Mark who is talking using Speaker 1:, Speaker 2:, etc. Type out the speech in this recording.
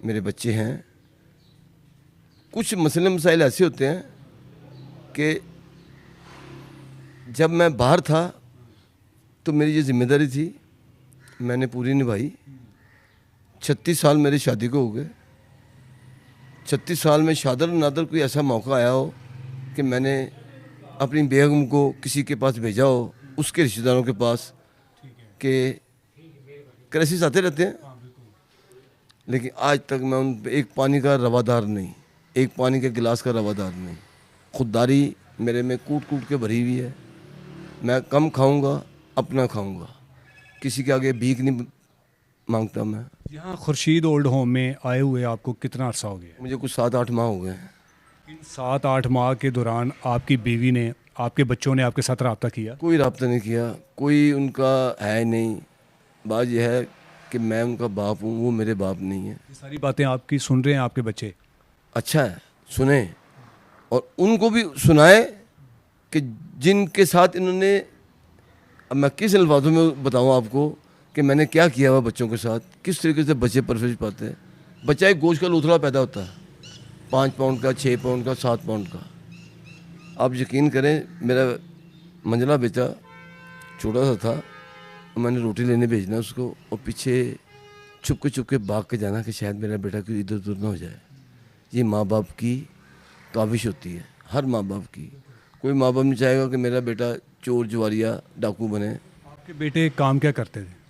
Speaker 1: मेरे बच्चे हैं। कुछ मसले मसाइल ऐसे होते हैं कि जब मैं बाहर था तो मेरी ये जिम्मेदारी थी, मैंने पूरी निभाई। 36 साल मेरी शादी को हो गए। 36 साल में शादर नादर कोई ऐसा मौका आया हो कि मैंने अपनी बेगम को किसी के पास भेजा हो, उसके रिश्तेदारों के पास, कि क्राइसिस आते रहते हैं, लेकिन आज तक मैं उन पे एक पानी का रवादार नहीं, एक पानी के गिलास का रवादार नहीं। खुददारी मेरे में कूट कूट के भरी हुई है। मैं कम खाऊंगा, अपना खाऊंगा, किसी के आगे भीख नहीं मांगता मैं।
Speaker 2: यहाँ खुर्शीद ओल्ड होम में आए हुए आपको कितना अरसा हो गया?
Speaker 1: मुझे कुछ 7-8 माह हो गए हैं।
Speaker 2: इन 7-8 माह के दौरान आपकी बीवी ने, आपके बच्चों ने आपके साथ रब्ता किया?
Speaker 1: कोई रब्ता नहीं किया, कोई उनका है नहीं। बात यह है कि मैं उनका बाप हूँ, वो मेरे बाप नहीं है।
Speaker 2: ये सारी बातें आपकी सुन रहे हैं आपके बच्चे?
Speaker 1: अच्छा है, सुने और उनको भी सुनाए कि जिनके साथ इन्होंने, अब मैं किस अल्फाजों में बताऊँ आपको कि मैंने क्या किया हुआ बच्चों के साथ, किस तरीके से बच्चे परवरिश पाते हैं। बच्चा एक गोश्त का लूथड़ा पैदा होता है, 5 पाउंड का, 6 पाउंड का, 7 पाउंड का। आप यकीन करें, मेरा मंझला बेटा छोटा सा था, मैंने रोटी लेने भेजना उसको, और पीछे छुप के भाग के जाना कि शायद मेरा बेटा कोई इधर उधर ना हो जाए। ये माँ बाप की काविश होती है, हर माँ बाप की। कोई माँ बाप नहीं चाहेगा कि मेरा बेटा चोर जुआरिया डाकू बने।
Speaker 2: आपके बेटे काम क्या करते थे?